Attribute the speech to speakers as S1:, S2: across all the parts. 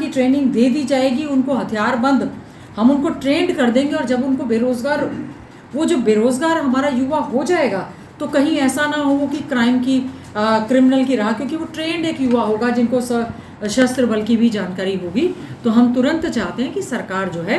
S1: की ट्रेनिंग दे दी जाएगी, उनको हथियारबंद हम उनको ट्रेंड कर देंगे। और जब उनको बेरोज़गार, वो जो बेरोज़गार हमारा युवा हो जाएगा तो कहीं ऐसा ना हो कि क्राइम की क्रिमिनल की राह, क्योंकि वो ट्रेंड एक युवा होगा जिनको सशस्त्र बल की भी जानकारी होगी। तो हम तुरंत चाहते हैं कि सरकार जो है,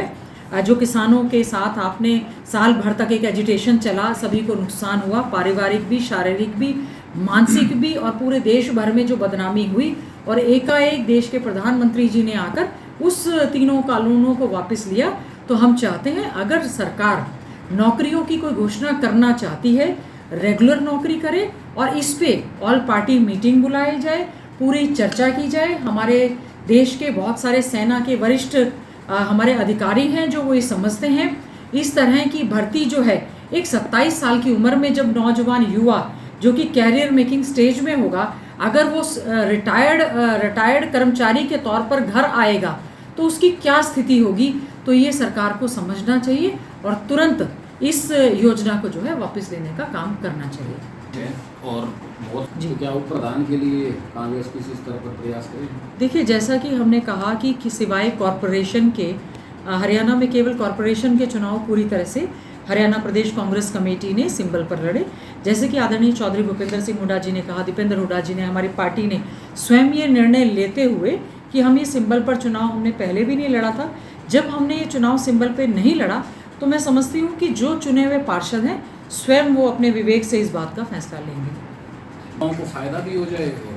S1: जो किसानों के साथ आपने साल भर तक एक एजिटेशन चला, सभी को नुकसान हुआ, पारिवारिक भी, शारीरिक भी, मानसिक भी, और पूरे देश भर में जो बदनामी हुई, और एकाएक देश के प्रधानमंत्री जी ने आकर उस तीनों कानूनों को वापस लिया। तो हम चाहते हैं अगर सरकार नौकरियों की कोई घोषणा करना चाहती है, रेगुलर नौकरी करे और इस पे ऑल पार्टी मीटिंग बुलाई जाए, पूरी चर्चा की जाए। हमारे देश के बहुत सारे सेना के वरिष्ठ हमारे अधिकारी हैं जो वो ये समझते हैं इस तरह की भर्ती जो है, एक 27 साल की उम्र में जब नौजवान युवा जो कि कैरियर मेकिंग स्टेज में होगा, अगर वो रिटायर्ड कर्मचारी के तौर पर घर आएगा तो उसकी क्या स्थिति होगी। तो ये सरकार को समझना चाहिए और तुरंत इस योजना को जो है वापस लेने का काम करना चाहिए।
S2: और बहुत जी, तो क्या वो प्रधान के लिए कांग्रेस किसी स्तर पर प्रयास करें?
S1: देखिए, जैसा कि हमने कहा कि सिवाय कॉरपोरेशन के हरियाणा में केवल कॉरपोरेशन के चुनाव पूरी तरह से हरियाणा प्रदेश कांग्रेस कमेटी ने सिंबल पर लड़े। जैसे कि आदरणीय चौधरी भूपेंद्र सिंह हुड्डा जी ने कहा, दीपेंद्र हुड्डा जी ने, हमारी पार्टी ने स्वयं ये निर्णय लेते हुए कि हम ये सिंबल पर चुनाव हमने पहले भी नहीं लड़ा था। जब हमने ये चुनाव सिंबल पर नहीं लड़ा तो मैं समझती हूँ कि जो चुने हुए पार्षद हैं स्वयं वो अपने विवेक से इस बात का फैसला लेंगे।
S2: युवाओं को फायदा भी हो जाएगा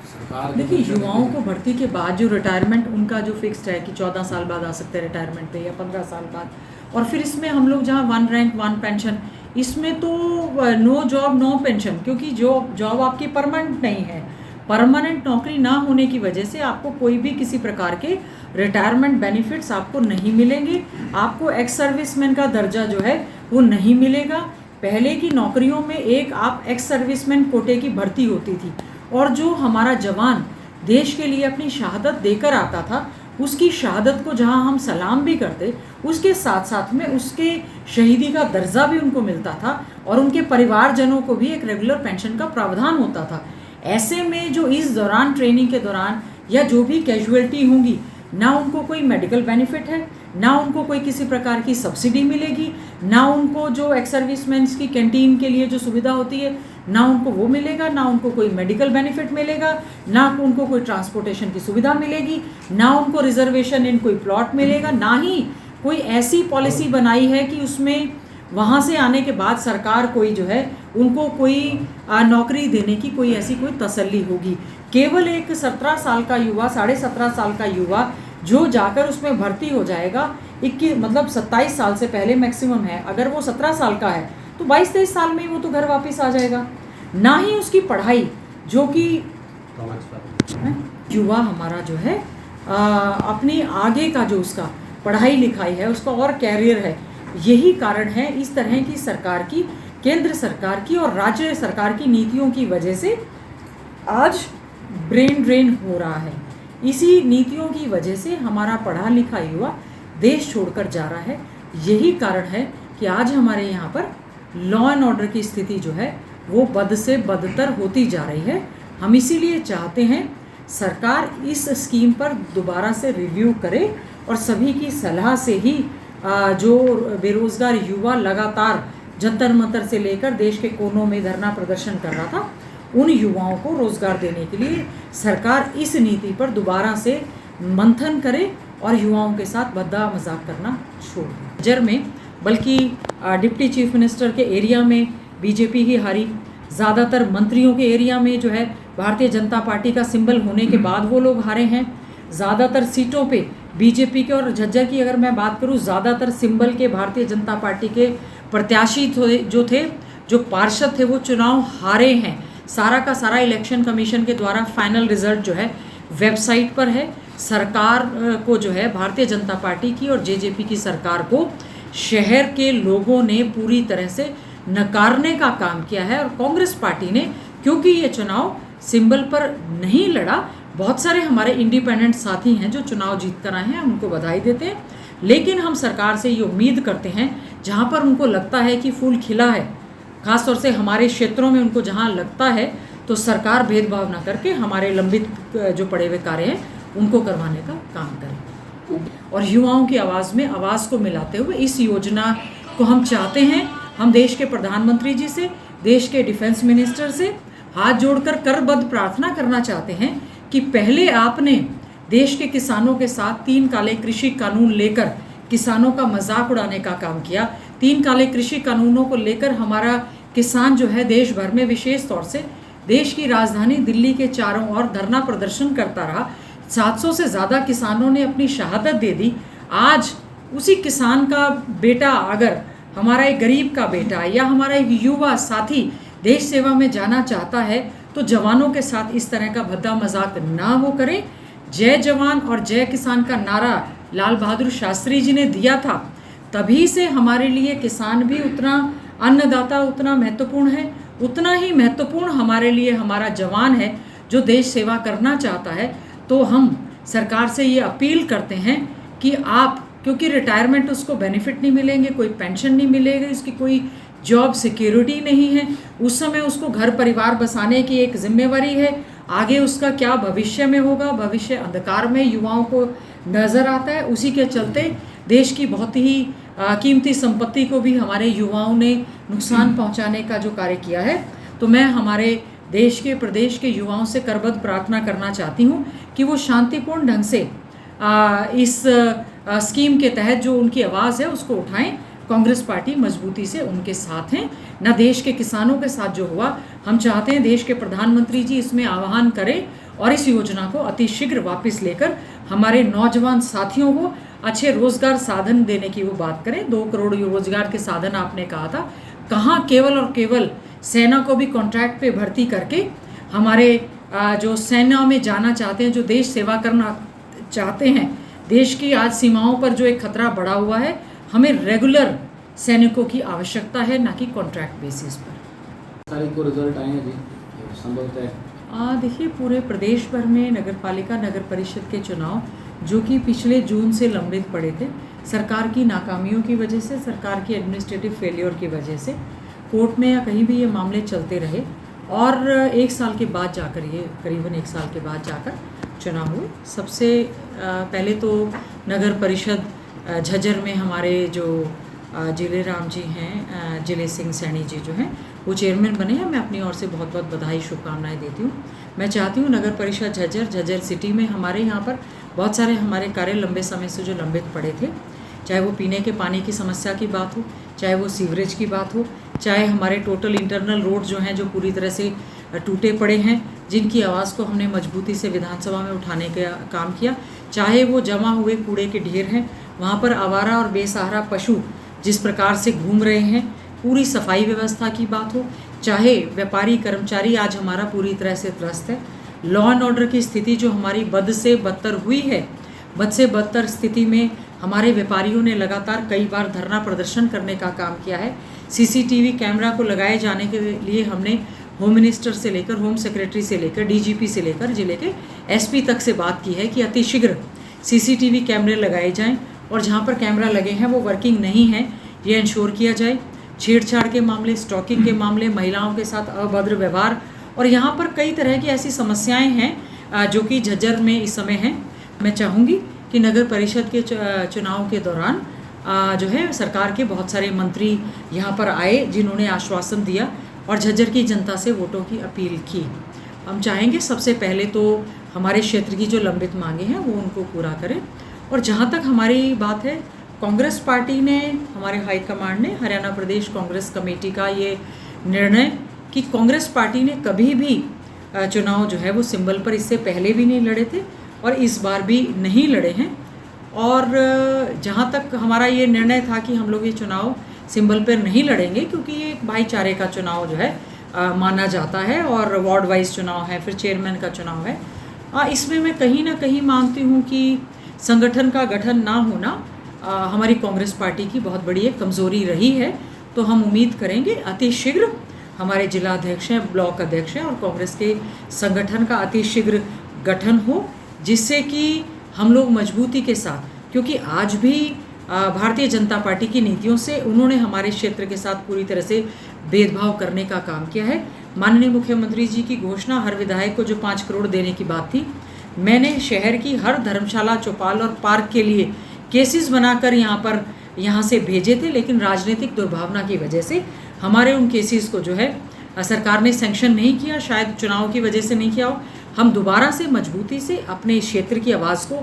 S2: सरकार।
S1: देखिए, युवाओं को भर्ती के बाद जो रिटायरमेंट उनका जो फिक्स्ड है कि 14 साल बाद आ सकते हैं रिटायरमेंट पे या 15 साल बाद, और फिर इसमें हम लोग जहाँ 1 रैंक 1 पेंशन, इसमें तो नो जॉब नो पेंशन, क्योंकि जो जॉब आपकी परमानेंट नहीं है, परमानेंट नौकरी ना होने की वजह से आपको कोई भी किसी प्रकार के रिटायरमेंट बेनिफिट्स आपको नहीं मिलेंगे, आपको एक्स सर्विसमैन का दर्जा जो है वो नहीं मिलेगा। पहले की नौकरियों में एक आप एक्स सर्विसमैन कोटे की भर्ती होती थी, और जो हमारा जवान देश के लिए अपनी शहादत देकर आता था, उसकी शहादत को जहां हम सलाम भी करते, उसके साथ साथ में उसके शहीदी का दर्जा भी उनको मिलता था, और उनके परिवारजनों को भी एक रेगुलर पेंशन का प्रावधान होता था। ऐसे में जो इस दौरान ट्रेनिंग के दौरान या जो भी कैजुअलिटी होंगी, ना उनको कोई मेडिकल बेनिफिट है, ना उनको कोई किसी प्रकार की सब्सिडी मिलेगी, ना उनको जो एक्स सर्विसमैन की कैंटीन के लिए जो सुविधा होती है ना उनको वो मिलेगा, ना उनको कोई मेडिकल बेनिफिट मिलेगा, ना उनको कोई ट्रांसपोर्टेशन की सुविधा मिलेगी, ना उनको रिजर्वेशन इन कोई प्लॉट मिलेगा, ना ही कोई ऐसी पॉलिसी बनाई है कि उसमें वहाँ से आने के बाद सरकार कोई जो है उनको कोई नौकरी देने की कोई ऐसी कोई तसल्ली होगी। केवल एक 17 साल का युवा, 17.5 साल का युवा जो जाकर उसमें भर्ती हो जाएगा, 21 मतलब 27 साल से पहले मैक्सिमम है, अगर वो 17 साल का है तो 22-23 साल में वो तो घर वापस आ जाएगा। ना ही उसकी पढ़ाई जो कि युवा हमारा जो है अपनी आगे का जो उसका पढ़ाई लिखाई है, उसका और कैरियर है, यही कारण है इस तरह की सरकार की, केंद्र सरकार की और राज्य सरकार की नीतियों की वजह से आज ब्रेन ड्रेन हो रहा है। इसी नीतियों की वजह से हमारा पढ़ा लिखा युवा देश छोड़कर जा रहा है। यही कारण है कि आज हमारे यहाँ पर लॉ एंड ऑर्डर की स्थिति जो है वो बद से बदतर होती जा रही है। हम इसीलिए चाहते हैं सरकार इस स्कीम पर दोबारा से रिव्यू करे और सभी की सलाह से ही जो बेरोज़गार युवा लगातार जंतर मंतर से लेकर देश के कोनों में धरना प्रदर्शन कर रहा था, उन युवाओं को रोज़गार देने के लिए सरकार इस नीति पर दोबारा से मंथन करे और युवाओं के साथ भद्दा मजाक करना छोड़ दें। जर में बल्कि डिप्टी चीफ मिनिस्टर के एरिया में बीजेपी ही हारी, ज़्यादातर मंत्रियों के एरिया में जो है भारतीय जनता पार्टी का सिंबल होने के बाद वो लोग हारे हैं। ज़्यादातर सीटों पे बीजेपी के, और झज्जर की अगर मैं बात करूँ, ज़्यादातर सिंबल के भारतीय जनता पार्टी के प्रत्याशी जो पार्षद थे वो चुनाव हारे हैं। सारा का सारा इलेक्शन कमीशन के द्वारा फाइनल रिजल्ट जो है वेबसाइट पर है। सरकार को जो है भारतीय जनता पार्टी की और जेजेपी की सरकार को शहर के लोगों ने पूरी तरह से नकारने का काम किया है। और कांग्रेस पार्टी ने, क्योंकि ये चुनाव सिंबल पर नहीं लड़ा, बहुत सारे हमारे इंडिपेंडेंट साथी हैं जो चुनाव जीत कर आए हैं, उनको बधाई देते हैं, लेकिन हम सरकार से ये उम्मीद करते हैं जहाँ पर उनको लगता है कि फूल खिला है, खासतौर से हमारे क्षेत्रों में उनको जहाँ लगता है, तो सरकार भेदभाव न करके हमारे लंबित जो पड़े हुए कार्य हैं उनको करवाने का काम करें। और युवाओं की आवाज़ में आवाज़ को मिलाते हुए इस योजना को हम चाहते हैं, हम देश के प्रधानमंत्री जी से, देश के डिफेंस मिनिस्टर से हाथ जोड़कर करबद्ध प्रार्थना करना चाहते हैं कि पहले आपने देश के किसानों के साथ 3 काले कृषि कानून लेकर किसानों का मजाक उड़ाने का काम किया। 3 काले कृषि कानूनों को लेकर हमारा किसान जो है देश भर में, विशेष तौर से देश की राजधानी दिल्ली के चारों ओर धरना प्रदर्शन करता रहा। 700 से ज़्यादा किसानों ने अपनी शहादत दे दी। आज उसी किसान का बेटा, अगर हमारा एक गरीब का बेटा या हमारा एक युवा साथी देश सेवा में जाना चाहता है तो जवानों के साथ इस तरह का भद्दा मजाक ना वो करें। जय जवान और जय किसान का नारा लाल बहादुर शास्त्री जी ने दिया था, तभी से हमारे लिए किसान भी उतना, अन्नदाता उतना महत्वपूर्ण है, उतना ही महत्वपूर्ण हमारे लिए हमारा जवान है जो देश सेवा करना चाहता है। तो हम सरकार से ये अपील करते हैं कि आप, क्योंकि रिटायरमेंट उसको बेनिफिट नहीं मिलेंगे, कोई पेंशन नहीं मिलेगी, उसकी कोई जॉब सिक्योरिटी नहीं है, उस समय उसको घर परिवार बसाने की एक जिम्मेवारी है। आगे उसका क्या भविष्य में होगा, भविष्य अंधकार में युवाओं को नज़र आता है। उसी के चलते देश की बहुत ही कीमती संपत्ति को भी हमारे युवाओं ने नुकसान पहुंचाने का जो कार्य किया है। तो मैं हमारे देश के, प्रदेश के युवाओं से करबद्ध प्रार्थना करना चाहती हूं कि वो शांतिपूर्ण ढंग से इस स्कीम के तहत जो उनकी आवाज़ है उसको उठाएं। कांग्रेस पार्टी मजबूती से उनके साथ हैं। न देश के किसानों के साथ जो हुआ, हम चाहते हैं देश के प्रधानमंत्री जी इसमें आह्वान करें और इस योजना को अतिशीघ्र वापस लेकर हमारे नौजवान साथियों को अच्छे रोजगार साधन देने की वो बात करें। 2 करोड़ रोजगार के साधन आपने कहा था, कहाँ केवल और केवल सेना को भी कॉन्ट्रैक्ट पे भर्ती करके हमारे जो सेना में जाना चाहते हैं, जो देश सेवा करना चाहते हैं, देश की आज सीमाओं पर जो एक खतरा बढ़ा हुआ है, हमें रेगुलर सैनिकों की आवश्यकता है, ना कि कॉन्ट्रैक्ट बेसिस पर।
S2: तारीख को रिजल्ट आए हैं जी, संभवतः
S1: देखिए पूरे प्रदेश भर में नगर पालिका, नगर परिषद के चुनाव जो कि पिछले जून से लंबित पड़े थे, सरकार की नाकामियों की वजह से, सरकार की एडमिनिस्ट्रेटिव फेलियर की वजह से कोर्ट में या कहीं भी ये मामले चलते रहे और 1 साल के बाद जाकर, ये करीबन 1 साल के बाद जाकर चुनाव हुए। सबसे पहले तो नगर परिषद झज्जर में हमारे जो जिले राम जी हैं, जिले सिंह सैनी जी जो हैं, वो चेयरमैन बने हैं। मैं अपनी ओर से बहुत बहुत बधाई, शुभकामनाएं देती हूँ। मैं चाहती हूँ नगर परिषद झज्जर सिटी में हमारे यहाँ पर बहुत सारे हमारे कार्य लंबे समय से जो लंबित पड़े थे, चाहे वो पीने के पानी की समस्या की बात हो, चाहे वो सीवरेज की बात हो, चाहे हमारे टोटल इंटरनल रोड जो हैं जो पूरी तरह से टूटे पड़े हैं, जिनकी आवाज़ को हमने मजबूती से विधानसभा में उठाने का काम किया, चाहे वो जमा हुए कूड़े के ढेर हैं, वहाँ पर आवारा और बेसहारा पशु जिस प्रकार से घूम रहे हैं, पूरी सफाई व्यवस्था की बात हो, चाहे व्यापारी कर्मचारी आज हमारा पूरी तरह से त्रस्त है, लॉ एंड ऑर्डर की स्थिति जो हमारी बद से बदतर हुई है, बद से बदतर स्थिति में हमारे व्यापारियों ने लगातार कई बार धरना प्रदर्शन करने का काम किया है। सीसीटीवी कैमरा को लगाए जाने के लिए हमने होम मिनिस्टर से लेकर, होम सेक्रेटरी से लेकर, डीजीपी से लेकर जिले के एसपी तक से बात की है कि अतिशीघ्र सीसीटीवी कैमरे लगाए जाएं और जहां पर कैमरा लगे हैं वो वर्किंग नहीं है, ये इंश्योर किया जाए। छेड़छाड़ के मामले, स्टॉकिंग के मामले, महिलाओं के साथ अभद्र व्यवहार और यहाँ पर कई तरह की ऐसी समस्याएं हैं जो कि झज्जर में इस समय हैं। मैं चाहूँगी कि नगर परिषद के चुनाव के दौरान जो है सरकार के बहुत सारे मंत्री यहाँ पर आए, जिन्होंने आश्वासन दिया और झज्जर की जनता से वोटों की अपील की। हम चाहेंगे सबसे पहले तो हमारे क्षेत्र की जो लंबित मांगे हैं वो उनको पूरा करें। और जहाँ तक हमारी बात है, कांग्रेस पार्टी ने, हमारे हाईकमांड ने, हरियाणा प्रदेश कांग्रेस कमेटी का ये निर्णय कि कांग्रेस पार्टी ने कभी भी चुनाव जो है वो सिंबल पर इससे पहले भी नहीं लड़े थे और इस बार भी नहीं लड़े हैं। और जहाँ तक हमारा ये निर्णय था कि हम लोग ये चुनाव सिंबल पर नहीं लड़ेंगे, क्योंकि ये एक भाईचारे का चुनाव जो है माना जाता है और वार्ड वाइज चुनाव है, फिर चेयरमैन का चुनाव है। इसमें मैं कहीं ना कहीं मानती हूँ कि संगठन का गठन ना होना हमारी कांग्रेस पार्टी की बहुत बड़ी एक कमज़ोरी रही है। तो हम उम्मीद करेंगे अतिशीघ्र हमारे जिला अध्यक्ष हैं, ब्लॉक अध्यक्ष हैं और कांग्रेस के संगठन का अतिशीघ्र गठन हो, जिससे कि हम लोग मजबूती के साथ, क्योंकि आज भी भारतीय जनता पार्टी की नीतियों से उन्होंने हमारे क्षेत्र के साथ पूरी तरह से भेदभाव करने का काम किया है। माननीय मुख्यमंत्री जी की घोषणा, हर विधायक को जो 5 करोड़ देने की बात थी, मैंने शहर की हर धर्मशाला, चौपाल और पार्क के लिए केसेस बनाकर यहाँ से भेजे थे, लेकिन राजनीतिक दुर्भावना की वजह से हमारे उन केसेस को जो है सरकार ने सैंक्शन नहीं किया, शायद चुनाव की वजह से नहीं किया हो। हम दोबारा से मजबूती से अपने क्षेत्र की आवाज़ को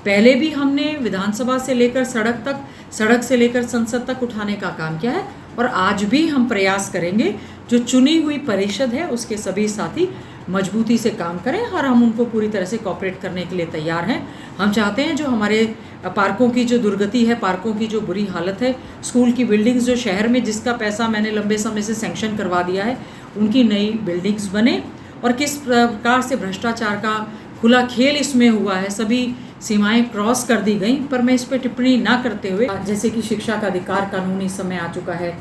S1: पहले भी हमने विधानसभा से लेकर सड़क तक, सड़क से लेकर संसद तक उठाने का काम किया है और आज भी हम प्रयास करेंगे। जो चुनी हुई परिषद है उसके सभी साथी मजबूती से काम करें और हम उनको पूरी तरह से कोऑपरेट करने के लिए तैयार हैं। हम चाहते हैं जो हमारे पार्कों की जो दुर्गति है, पार्कों की जो बुरी हालत है, स्कूल की बिल्डिंग्स जो शहर में जिसका पैसा मैंने लंबे समय से सैंक्शन करवा दिया है, उनकी नई बिल्डिंग्स बने। और किस प्रकार से भ्रष्टाचार का खुला खेल इसमें हुआ है, सभी सीमाएं क्रॉस कर दी गई, पर मैं इस पर टिप्पणी ना करते हुए, जैसे कि शिक्षा का अधिकार कानून इस समय आ चुका है,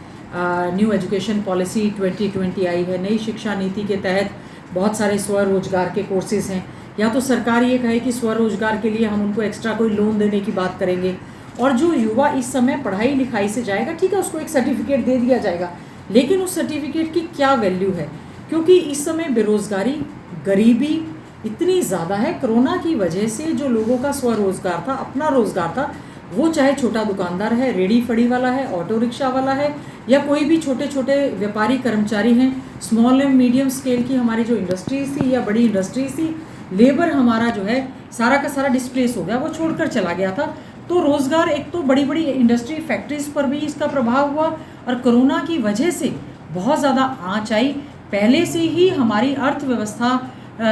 S1: न्यू एजुकेशन पॉलिसी 2020 आई है, नई शिक्षा नीति के तहत बहुत सारे स्वरोजगार के कोर्सेज हैं। या तो सरकार ये कहे कि स्वरोजगार के लिए हम उनको एक्स्ट्रा कोई लोन देने की बात करेंगे, और जो युवा इस समय पढ़ाई लिखाई से जाएगा, ठीक है, उसको एक सर्टिफिकेट दे दिया जाएगा, लेकिन उस सर्टिफिकेट की क्या वैल्यू है? क्योंकि इस समय बेरोज़गारी, गरीबी इतनी ज़्यादा है। कोरोना की वजह से जो लोगों का स्वरोजगार था, अपना रोज़गार था, वो चाहे छोटा दुकानदार है, रेडी फड़ी वाला है, ऑटो रिक्शा वाला है, या कोई भी छोटे छोटे व्यापारी कर्मचारी हैं, स्मॉल एंड मीडियम स्केल की हमारी जो इंडस्ट्रीज थी या बड़ी इंडस्ट्रीज थी, लेबर हमारा जो है सारा का सारा डिस्प्लेस हो गया, वो छोड़कर चला गया था। तो रोज़गार, एक तो बड़ी बड़ी इंडस्ट्री फैक्ट्रीज पर भी इसका प्रभाव हुआ और कोरोना की वजह से बहुत ज़्यादा आँच आई। पहले से ही हमारी अर्थव्यवस्था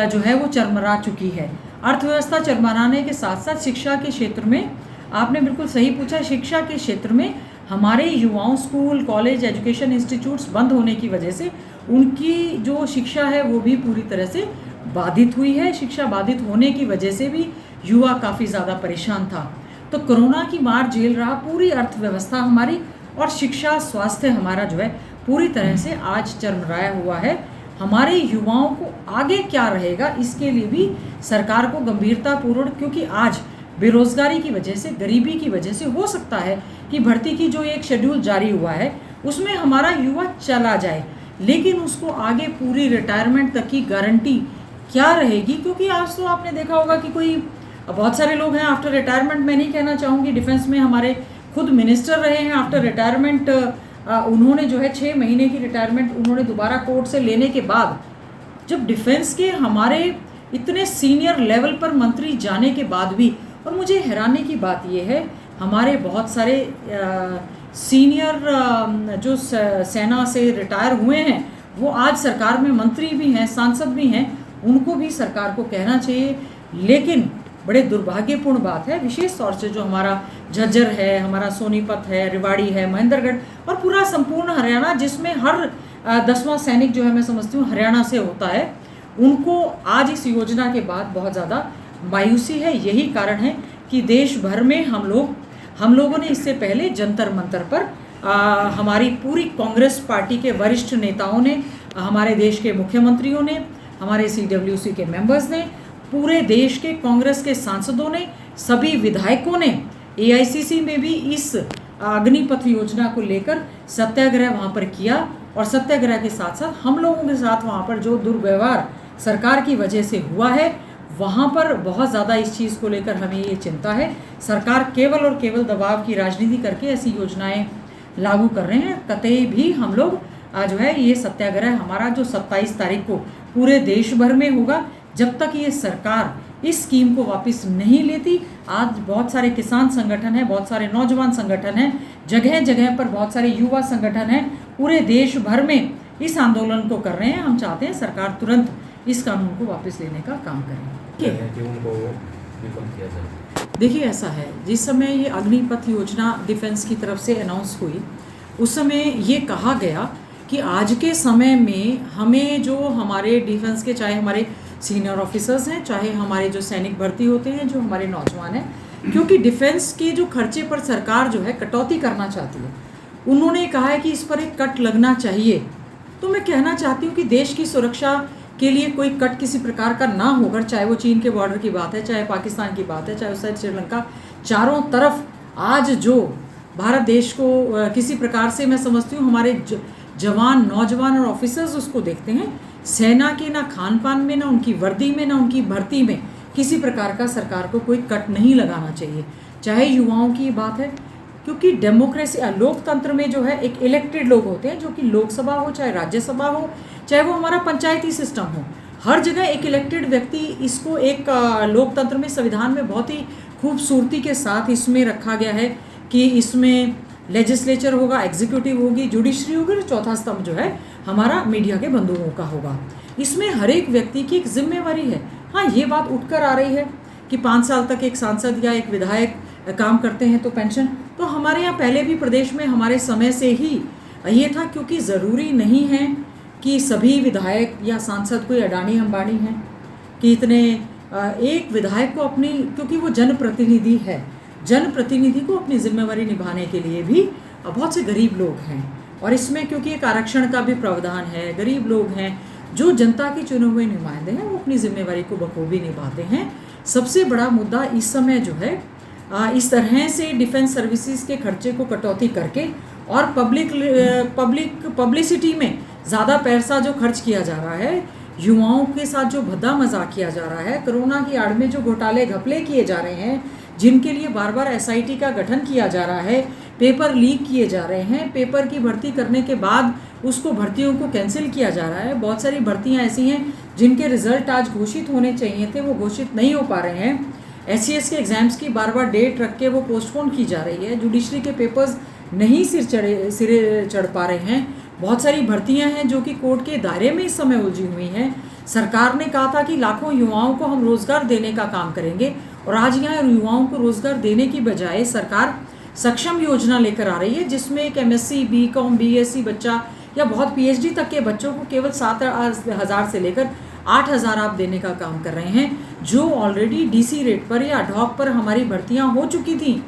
S1: जो है वो चरमरा चुकी है। अर्थव्यवस्था चरमराने के साथ साथ शिक्षा के क्षेत्र में, आपने बिल्कुल सही पूछा, शिक्षा के क्षेत्र में हमारे युवाओं, स्कूल, कॉलेज, एजुकेशन इंस्टीट्यूट्स बंद होने की वजह से उनकी जो शिक्षा है वो भी पूरी तरह से बाधित हुई है। शिक्षा बाधित होने की वजह से भी युवा काफ़ी ज़्यादा परेशान था। तो कोरोना की मार झेल रहा पूरी अर्थव्यवस्था हमारी, और शिक्षा, स्वास्थ्य हमारा जो है पूरी तरह से आज चरमराया हुआ है। हमारे युवाओं को आगे क्या रहेगा, इसके लिए भी सरकार को गंभीरतापूर्वक, क्योंकि आज बेरोज़गारी की वजह से, गरीबी की वजह से हो सकता है कि भर्ती की जो एक शेड्यूल जारी हुआ है उसमें हमारा युवा चला जाए, लेकिन उसको आगे पूरी रिटायरमेंट तक की गारंटी क्या रहेगी? क्योंकि आज तो आपने देखा होगा कि कोई, बहुत सारे लोग हैं आफ्टर रिटायरमेंट, मैं नहीं कहना चाहूँगी, डिफेंस में हमारे खुद मिनिस्टर रहे हैं, आफ्टर रिटायरमेंट उन्होंने जो है 6 महीने की रिटायरमेंट उन्होंने दोबारा कोर्ट से लेने के बाद, जब डिफेंस के हमारे इतने सीनियर लेवल पर मंत्री जाने के बाद भी, और मुझे हैरानी की बात यह है, हमारे बहुत सारे सीनियर जो सेना से रिटायर हुए हैं वो आज सरकार में मंत्री भी हैं, सांसद भी हैं, उनको भी सरकार को कहना चाहिए। लेकिन बड़े दुर्भाग्यपूर्ण बात है, विशेष तौर से जो हमारा झज्जर है, हमारा सोनीपत है, रेवाड़ी है, महेंद्रगढ़ और पूरा संपूर्ण हरियाणा, जिसमें हर 10वां सैनिक जो है मैं समझती हूँ हरियाणा से होता है, उनको आज इस योजना के बाद बहुत ज़्यादा मायूसी है। यही कारण है कि देश भर में हम लोगों ने इससे पहले जंतर मंतर पर हमारी पूरी कांग्रेस पार्टी के वरिष्ठ नेताओं ने, हमारे देश के मुख्यमंत्रियों ने, हमारे CWC के मेंबर्स ने, पूरे देश के कांग्रेस के सांसदों ने, सभी विधायकों ने AICC में भी इस अग्निपथ योजना को लेकर सत्याग्रह वहाँ पर किया, और सत्याग्रह के साथ साथ हम लोगों के साथ वहाँ पर जो दुर्व्यवहार सरकार की वजह से हुआ है, वहाँ पर बहुत ज़्यादा इस चीज़ को लेकर हमें ये चिंता है। सरकार केवल और केवल दबाव की राजनीति करके ऐसी योजनाएं लागू कर रहे हैं। कतई भी हम लोग जो है ये सत्याग्रह हमारा जो 27 तारीख को पूरे देश भर में होगा, जब तक ये सरकार इस स्कीम को वापस नहीं लेती। आज बहुत सारे किसान संगठन हैं, बहुत सारे नौजवान संगठन हैं, जगह जगह पर बहुत सारे युवा संगठन हैं, पूरे देश भर में इस आंदोलन को कर रहे हैं। हम चाहते हैं सरकार तुरंत इस कानून को वापस लेने का काम करे। देखिए ऐसा है, जिस समय ये अग्निपथ योजना डिफेंस की तरफ से अनाउंस हुई, उस समय ये कहा गया कि आज के समय में हमें जो हमारे डिफेंस के, चाहे हमारे सीनियर ऑफिसर्स हैं, चाहे हमारे जो सैनिक भर्ती होते हैं, जो हमारे नौजवान हैं, क्योंकि डिफेंस के जो खर्चे पर सरकार जो है कटौती करना चाहती है, उन्होंने कहा है कि इस पर एक कट लगना चाहिए। तो मैं कहना चाहती हूँ कि देश की सुरक्षा के लिए कोई कट किसी प्रकार का ना होकर, चाहे वो चीन के बॉर्डर की बात है, चाहे पाकिस्तान की बात है, चाहे उस साइड श्रीलंका, चारों तरफ आज जो भारत देश को किसी प्रकार से, मैं समझती हूँ हमारे जवान, नौजवान और ऑफिसर्स उसको देखते हैं, सेना के ना खान पान में, ना उनकी वर्दी में, ना उनकी भर्ती में किसी प्रकार का सरकार को कोई कट नहीं लगाना चाहिए, चाहे युवाओं की बात है, क्योंकि डेमोक्रेसी लोकतंत्र में जो है एक इलेक्टेड लोग होते हैं, जो कि लोकसभा हो चाहे राज्यसभा हो चाहे वो हमारा पंचायती सिस्टम हो, हर जगह एक इलेक्टेड व्यक्ति, इसको एक लोकतंत्र में संविधान में बहुत ही खूबसूरती के साथ इसमें रखा गया है कि इसमें लेजिस्लेचर होगा, एग्जीक्यूटिव होगी, जुडिशरी होगी और चौथा स्तंभ जो है हमारा मीडिया के बंधुओं का होगा। इसमें हर एक व्यक्ति की एक जिम्मेवारी है। हाँ, ये बात उठकर आ रही है कि 5 साल तक एक सांसद या एक विधायक काम करते हैं तो पेंशन, तो हमारे यहाँ पहले भी प्रदेश में हमारे समय से ही ये था, क्योंकि ज़रूरी नहीं है कि सभी विधायक या सांसद कोई अडानी अंबानी हैं कि इतने एक विधायक को अपनी, क्योंकि वो जनप्रतिनिधि है, जनप्रतिनिधि को अपनी जिम्मेवारी निभाने के लिए भी बहुत से गरीब लोग हैं, और इसमें क्योंकि एक आरक्षण का भी प्रावधान है, गरीब लोग हैं जो जनता के चुने हुए नुमाइंदे हैं, वो अपनी जिम्मेवारी को बखूबी निभाते हैं। सबसे बड़ा मुद्दा इस समय जो है इस तरह से डिफेंस सर्विसेज के खर्चे को कटौती करके और पब्लिसिटी में ज़्यादा पैसा जो खर्च किया जा रहा है, युवाओं के साथ जो भद्दा मजाक किया जा रहा है, कोरोना की आड़ में जो घोटाले घपले किए जा रहे हैं, जिनके लिए बार बार एसआईटी का गठन किया जा रहा है, पेपर लीक किए जा रहे हैं, पेपर की भर्ती करने के बाद उसको भर्तियों को कैंसिल किया जा रहा है। बहुत सारी भर्तियां ऐसी हैं जिनके रिजल्ट आज घोषित होने चाहिए थे, वो घोषित नहीं हो पा रहे हैं। एससीएस के एग्ज़ाम्स की बार बार डेट रख के वो पोस्टपोन की जा रही है। जुडिशरी के पेपर्स नहीं सिरे चढ़ पा रहे हैं। बहुत सारी भर्तियां हैं जो कि कोर्ट के दायरे में इस समय उलझी हुई हैं। सरकार ने कहा था कि लाखों युवाओं को हम रोज़गार देने का काम करेंगे, और आज यहाँ युवाओं को रोज़गार देने की बजाय सरकार सक्षम योजना लेकर आ रही है, जिसमें एक एमएससी, बीकॉम, बीएससी बच्चा या बहुत पीएचडी तक के बच्चों को केवल 7,000 से लेकर 8,000 आप देने का काम कर रहे हैं, जो ऑलरेडी डीसी रेट पर या अडॉक पर हमारी भर्तियां हो चुकी थी,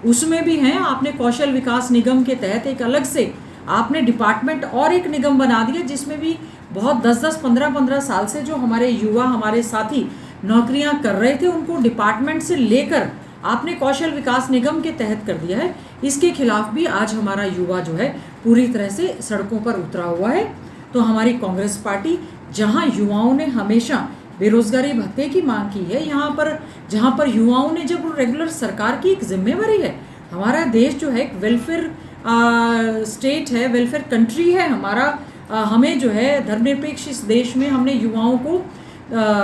S1: उसमें भी हैं। आपने कौशल विकास निगम के तहत एक अलग से आपने डिपार्टमेंट और एक निगम बना दिया, जिसमें भी बहुत 10-10, 15-15 साल से जो हमारे युवा, हमारे साथी नौकरियां कर रहे थे, उनको डिपार्टमेंट से लेकर आपने कौशल विकास निगम के तहत कर दिया है। इसके खिलाफ भी आज हमारा युवा जो है पूरी तरह से सड़कों पर उतरा हुआ है। तो हमारी कांग्रेस पार्टी, जहां युवाओं ने हमेशा बेरोजगारी भत्ते की मांग की है, यहाँ पर जहाँ पर युवाओं ने जब रेगुलर सरकार की एक जिम्मेवारी है, हमारा देश जो है एक वेलफेयर स्टेट है, वेलफेयर कंट्री है हमारा, हमें जो है धर्मनिरपेक्ष इस देश में हमने युवाओं को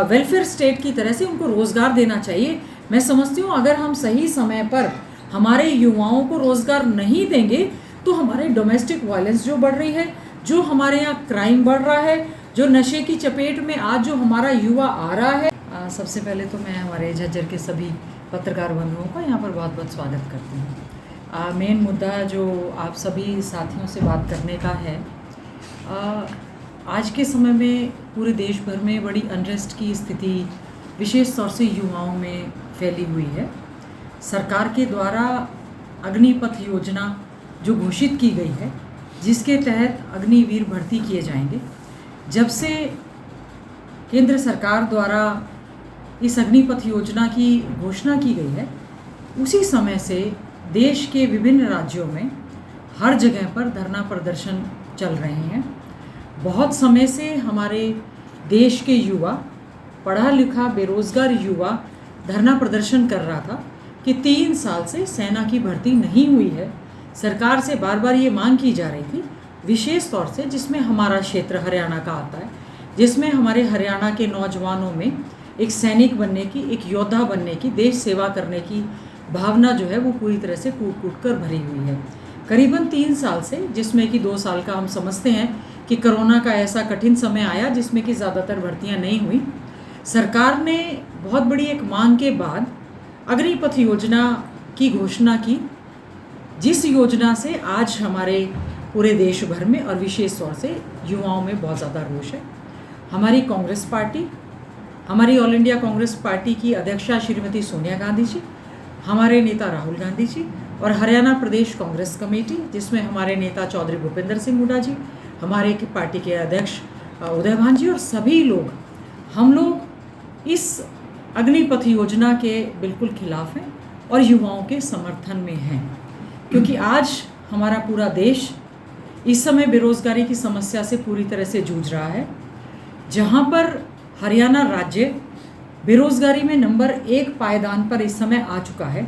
S1: वेलफेयर स्टेट की तरह से उनको रोज़गार देना चाहिए। मैं समझती हूँ अगर हम सही समय पर हमारे युवाओं को रोज़गार नहीं देंगे तो हमारे डोमेस्टिक वायलेंस जो बढ़ रही है, जो हमारे यहाँ क्राइम बढ़ रहा है, जो नशे की चपेट में आज जो हमारा युवा आ रहा है। सबसे पहले तो मैं हमारे झज्जर के सभी पत्रकार बंधुओं का यहाँ पर बहुत बहुत स्वागत करती हूँ। मेन मुद्दा जो आप सभी साथियों से बात करने का है, आज के समय में पूरे देश भर में बड़ी अनरेस्ट की स्थिति विशेष तौर से युवाओं में फैली हुई है। सरकार के द्वारा अग्निपथ योजना जो घोषित की गई है, जिसके तहत अग्निवीर भर्ती किए जाएंगे, जब से केंद्र सरकार द्वारा इस अग्निपथ योजना की घोषणा की गई है, उसी समय से देश के विभिन्न राज्यों में हर जगह पर धरना प्रदर्शन चल रहे हैं। बहुत समय से हमारे देश के युवा, पढ़ा लिखा बेरोज़गार युवा धरना प्रदर्शन कर रहा था कि 3 साल से सेना की भर्ती नहीं हुई है। सरकार से बार बार ये मांग की जा रही थी, विशेष तौर से जिसमें हमारा क्षेत्र हरियाणा का आता है, जिसमें हमारे हरियाणा के नौजवानों में एक सैनिक बनने की, एक योद्धा बनने की, देश सेवा करने की भावना जो है वो पूरी तरह से कूट कूट कर भरी हुई है। करीबन 3 साल से, जिसमें कि 2 साल का हम समझते हैं कि कोरोना का ऐसा कठिन समय आया जिसमें कि ज़्यादातर भर्तियां नहीं हुई, सरकार ने बहुत बड़ी एक मांग के बाद अग्निपथ योजना की घोषणा की, जिस योजना से आज हमारे पूरे देश भर में और विशेष तौर से युवाओं में बहुत ज़्यादा रोष है। हमारी कांग्रेस पार्टी, हमारी ऑल इंडिया कांग्रेस पार्टी की अध्यक्षा श्रीमती सोनिया गांधी जी, हमारे नेता राहुल गांधी जी और हरियाणा प्रदेश कांग्रेस कमेटी, जिसमें हमारे नेता चौधरी भूपेंद्र सिंह हुड्डा जी, हमारे पार्टी के अध्यक्ष उदय भान जी और सभी लोग, हम लोग इस अग्निपथ योजना के बिल्कुल खिलाफ हैं और युवाओं के समर्थन में हैं, क्योंकि आज हमारा पूरा देश इस समय बेरोज़गारी की समस्या से पूरी तरह से जूझ रहा है। जहां पर हरियाणा राज्य बेरोजगारी में नंबर 1 पायदान पर इस समय आ चुका है।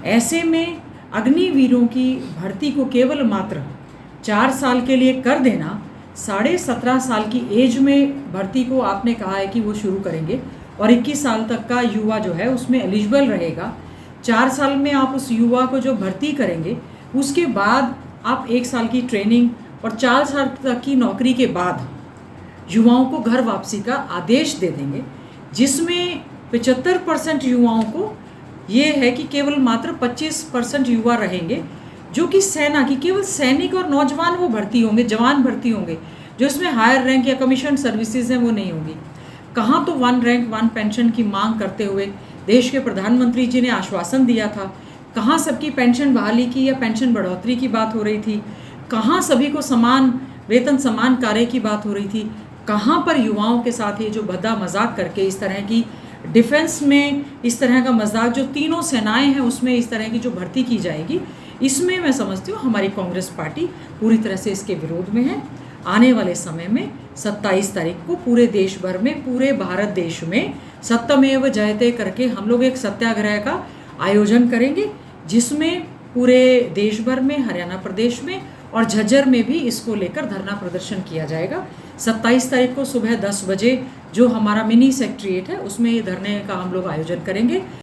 S1: ऐसे में अग्निवीरों की भर्ती को केवल मात्र 4 साल के लिए कर देना, 17.5 साल की एज में भर्ती को आपने कहा है कि वो शुरू करेंगे और 21 साल तक का युवा जो है उसमें एलिजिबल रहेगा। 4 साल में आप उस युवा को जो भर्ती करेंगे, उसके बाद आप 1 साल की ट्रेनिंग और 4 साल तक की नौकरी के बाद युवाओं को घर वापसी का आदेश दे देंगे, जिसमें 75% युवाओं को ये है कि केवल मात्र 25% युवा रहेंगे जो कि सेना की, केवल सैनिक और नौजवान वो भर्ती होंगे, जवान भर्ती होंगे। जो इसमें हायर रैंक या कमीशन सर्विसेज हैं वो नहीं होंगी। कहाँ तो 1 रैंक 1 पेंशन की मांग करते हुए देश के प्रधानमंत्री जी ने आश्वासन दिया था, कहाँ सबकी पेंशन बहाली की या पेंशन बढ़ोतरी की बात हो रही थी, कहाँ सभी को समान वेतन समान कार्य की बात हो रही थी, कहाँ पर युवाओं के साथ ये जो भद्दा मजाक करके इस तरह की डिफेंस में इस तरह का मजाक, जो तीनों सेनाएं हैं उसमें इस तरह की जो भर्ती की जाएगी, इसमें मैं समझती हूँ हमारी कांग्रेस पार्टी पूरी तरह से इसके विरोध में है। आने वाले समय में 27 तारीख को पूरे देश भर में, पूरे भारत देश में सत्यमेव जयते करके हम लोग एक सत्याग्रह का आयोजन करेंगे, जिसमें पूरे देश भर में, हरियाणा प्रदेश में और झज्जर में भी इसको लेकर धरना प्रदर्शन किया जाएगा। 27 तारीख को सुबह 10 बजे जो हमारा मिनी सेक्रेटेरिएट है उसमें ये धरने का हम लोग आयोजन करेंगे।